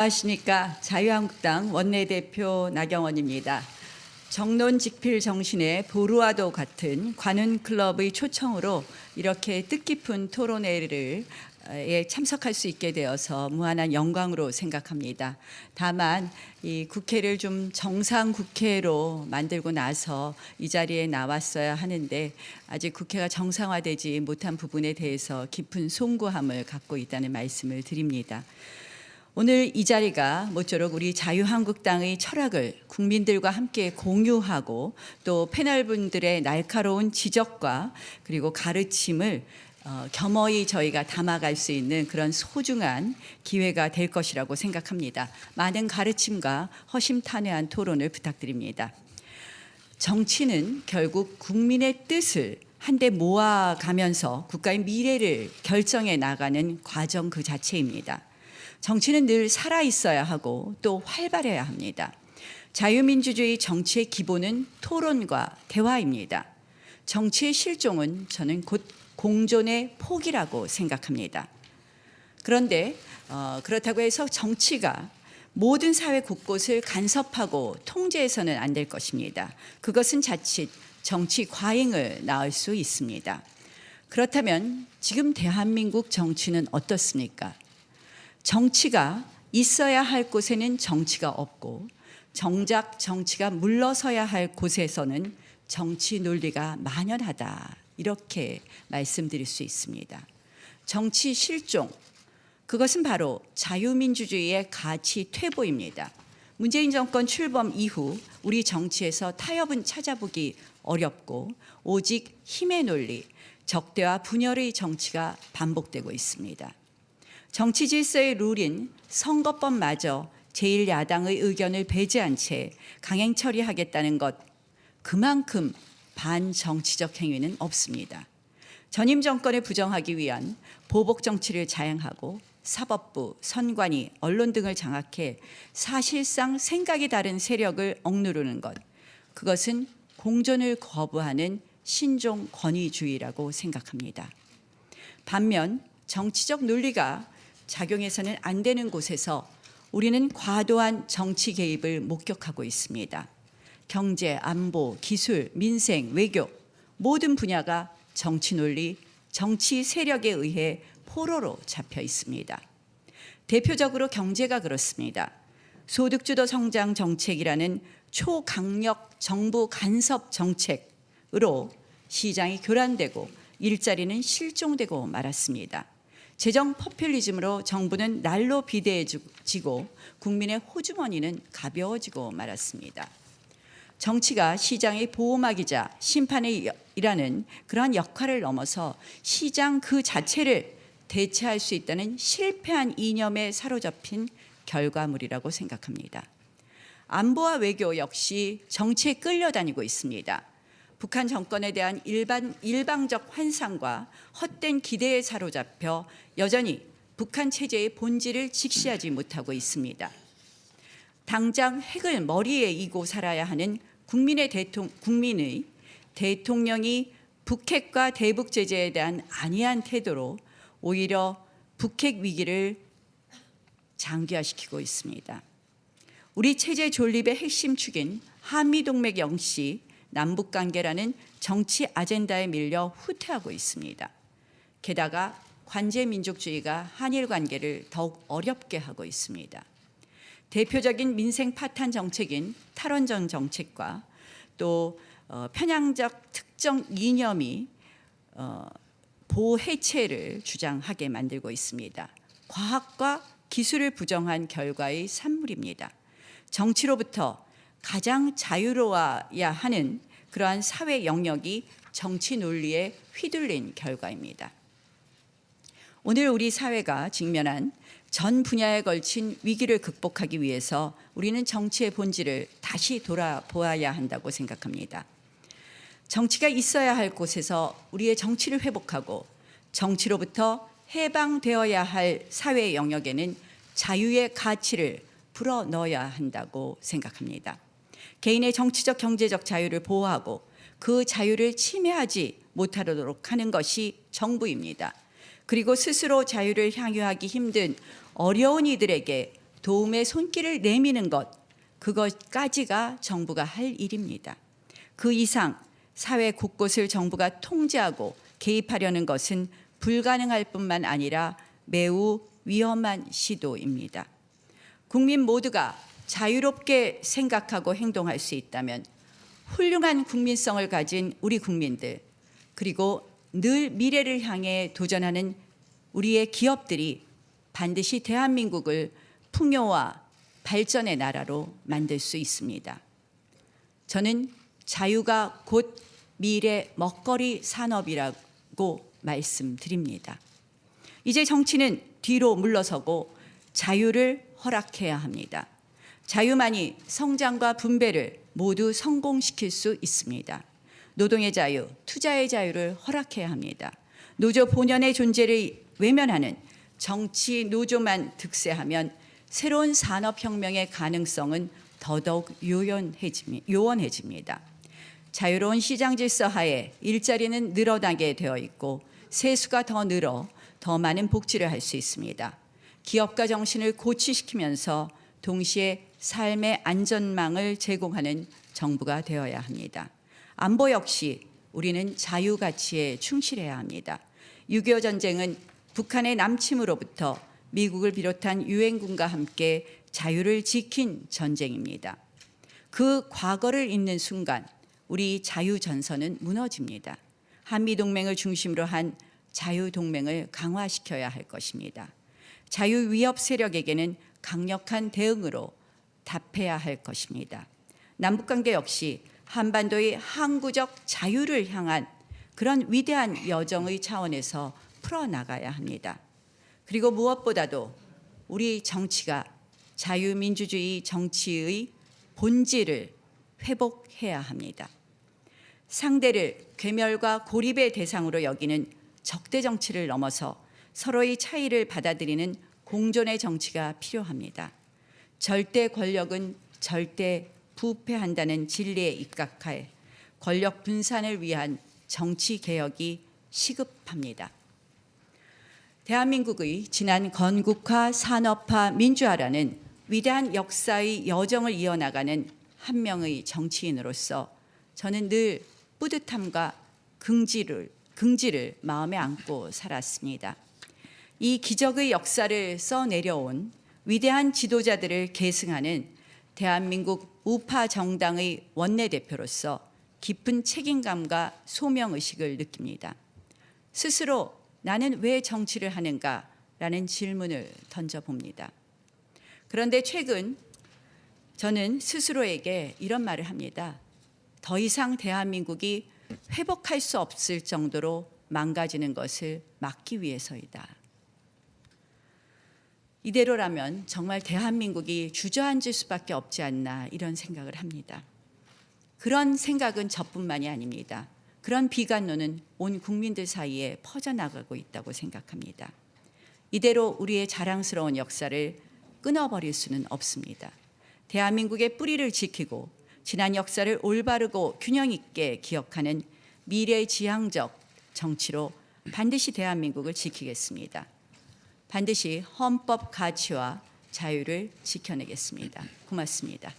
안녕하십니까. 자유한국당 원내대표 나경원입니다. 정론직필 정신의 보루와도 같은 관훈클럽의 초청으로 이렇게 뜻깊은 토론회를 참석할 수 있게 되어서 무한한 영광으로 생각합니다. 다만 이 국회를 좀 정상 국회로 만들고 나서 이 자리에 나왔어야 하는데 아직 국회가 정상화되지 못한 부분에 대해서 깊은 송구함을 갖고 있다는 말씀을 드립니다. 오늘 이 자리가 모쪼록 우리 자유한국당의 철학을 국민들과 함께 공유하고 또 패널분들의 날카로운 지적과 그리고 가르침을 겸허히 저희가 담아갈 수 있는 그런 소중한 기회가 될 것이라고 생각합니다. 많은 가르침과 허심탄회한 토론을 부탁드립니다. 정치는 결국 국민의 뜻을 한데 모아가면서 국가의 미래를 결정해 나가는 과정 그 자체입니다. 정치는 늘 살아있어야 하고 또 활발해야 합니다. 자유민주주의 정치의 기본은 토론과 대화입니다. 정치의 실종은 저는 곧 공존의 포기라고 생각합니다. 그런데 그렇다고 해서 정치가 모든 사회 곳곳을 간섭하고 통제해서는 안 될 것입니다. 그것은 자칫 정치 과잉을 낳을 수 있습니다. 그렇다면 지금 대한민국 정치는 어떻습니까? 정치가 있어야 할 곳에는 정치가 없고 정작 정치가 물러서야 할 곳에서는 정치 논리가 만연하다. 이렇게 말씀드릴 수 있습니다. 정치 실종, 그것은 바로 자유민주주의의 가치 퇴보입니다. 문재인 정권 출범 이후 우리 정치에서 타협은 찾아보기 어렵고 오직 힘의 논리, 적대와 분열의 정치가 반복되고 있습니다. 정치 질서의 룰인 선거법마저 제1야당의 의견을 배제한 채 강행 처리하겠다는 것, 그만큼 반정치적 행위는 없습니다. 전임 정권을 부정하기 위한 보복 정치를 자행하고 사법부, 선관위, 언론 등을 장악해 사실상 생각이 다른 세력을 억누르는 것, 그것은 공존을 거부하는 신종 권위주의라고 생각합니다. 반면 정치적 논리가 작용해서는 안 되는 곳에서 우리는 과도한 정치 개입을 목격하고 있습니다. 경제, 안보, 기술, 민생, 외교 모든 분야가 정치 논리, 정치 세력에 의해 포로로 잡혀 있습니다. 대표적으로 경제가 그렇습니다. 소득주도 성장 정책이라는 초강력 정부 간섭 정책으로 시장이 교란되고 일자리는 실종되고 말았습니다. 재정 포퓰리즘으로 정부는 날로 비대해지고 국민의 호주머니는 가벼워지고 말았습니다. 정치가 시장의 보호막이자 심판이라는 그러한 역할을 넘어서 시장 그 자체를 대체할 수 있다는 실패한 이념에 사로잡힌 결과물이라고 생각합니다. 안보와 외교 역시 정치에 끌려다니고 있습니다. 북한 정권에 대한 일방적 환상과 헛된 기대에 사로잡혀 여전히 북한 체제의 본질을 직시하지 못하고 있습니다. 당장 핵을 머리에 이고 살아야 하는 국민의 대통령이 북핵과 대북 제재에 대한 안이한 태도로 오히려 북핵 위기를 장기화시키고 있습니다. 우리 체제 존립의 핵심 축인 한미동맹 역시 남북관계라는 정치 아젠다에 밀려 후퇴하고 있습니다. 게다가 관제민족주의가 한일 관계를 더욱 어렵게 하고 있습니다. 대표적인 민생 파탄 정책인 탈원전 정책과 또 편향적 특정 이념이 보호 해체를 주장하게 만들고 있습니다. 과학과 기술을 부정한 결과의 산물입니다. 정치로부터 가장 자유로워야 하는 그러한 사회 영역이 정치 논리에 휘둘린 결과입니다. 오늘 우리 사회가 직면한 전 분야에 걸친 위기를 극복하기 위해서 우리는 정치의 본질을 다시 돌아보아야 한다고 생각합니다. 정치가 있어야 할 곳에서 우리의 정치를 회복하고 정치로부터 해방되어야 할 사회 영역에는 자유의 가치를 불어넣어야 한다고 생각합니다. 개인의 정치적 경제적 자유를 보호하고 그 자유를 침해하지 못하도록 하는 것이 정부입니다. 그리고 스스로 자유를 향유하기 힘든 어려운 이들에게 도움의 손길을 내미는 것, 그것까지가 정부가 할 일입니다. 그 이상 사회 곳곳을 정부가 통제하고 개입하려는 것은 불가능할 뿐만 아니라 매우 위험한 시도입니다. 국민 모두가 자유롭게 생각하고 행동할 수 있다면 훌륭한 국민성을 가진 우리 국민들, 그리고 늘 미래를 향해 도전하는 우리의 기업들이 반드시 대한민국을 풍요와 발전의 나라로 만들 수 있습니다. 저는 자유가 곧 미래 먹거리 산업이라고 말씀드립니다. 이제 정치는 뒤로 물러서고 자유를 허락해야 합니다. 자유만이 성장과 분배를 모두 성공시킬 수 있습니다. 노동의 자유, 투자의 자유를 허락해야 합니다. 노조 본연의 존재를 외면하는 정치 노조만 득세하면 새로운 산업혁명의 가능성은 더더욱 요원해집니다. 자유로운 시장 질서 하에 일자리는 늘어나게 되어 있고 세수가 더 늘어 더 많은 복지를 할 수 있습니다. 기업가 정신을 고취시키면서 동시에 삶의 안전망을 제공하는 정부가 되어야 합니다. 안보 역시 우리는 자유 가치에 충실해야 합니다. 6.25 전쟁은 북한의 남침으로부터 미국을 비롯한 유엔군과 함께 자유를 지킨 전쟁입니다. 그 과거를 잊는 순간 우리 자유전선은 무너집니다. 한미동맹을 중심으로 한 자유동맹을 강화시켜야 할 것입니다. 자유위협 세력에게는 강력한 대응으로 답해야 할 것입니다. 남북관계 역시 한반도의 항구적 자유를 향한 그런 위대한 여정의 차원에서 풀어나가야 합니다. 그리고 무엇보다도 우리 정치가 자유민주주의 정치의 본질을 회복해야 합니다. 상대를 괴멸과 고립의 대상으로 여기는 적대 정치를 넘어서 서로의 차이를 받아들이는 공존의 정치가 필요합니다. 절대 권력은 절대 부패한다는 진리에 입각하에 권력 분산을 위한 정치 개혁이 시급합니다. 대한민국의 지난 건국화, 산업화, 민주화라는 위대한 역사의 여정을 이어나가는 한 명의 정치인으로서 저는 늘 뿌듯함과 긍지를 마음에 안고 살았습니다. 이 기적의 역사를 써내려온 위대한 지도자들을 계승하는 대한민국 우파 정당의 원내대표로서 깊은 책임감과 소명의식을 느낍니다. 스스로 나는 왜 정치를 하는가라는 질문을 던져봅니다. 그런데 최근 저는 스스로에게 이런 말을 합니다. 더 이상 대한민국이 회복할 수 없을 정도로 망가지는 것을 막기 위해서이다. 이대로라면 정말 대한민국이 주저앉을 수밖에 없지 않나 이런 생각을 합니다. 그런 생각은 저뿐만이 아닙니다. 그런 비관론은 온 국민들 사이에 퍼져나가고 있다고 생각합니다. 이대로 우리의 자랑스러운 역사를 끊어버릴 수는 없습니다. 대한민국의 뿌리를 지키고 지난 역사를 올바르고 균형 있게 기억하는 미래지향적 정치로 반드시 대한민국을 지키겠습니다. 반드시 헌법 가치와 자유를 지켜내겠습니다. 고맙습니다.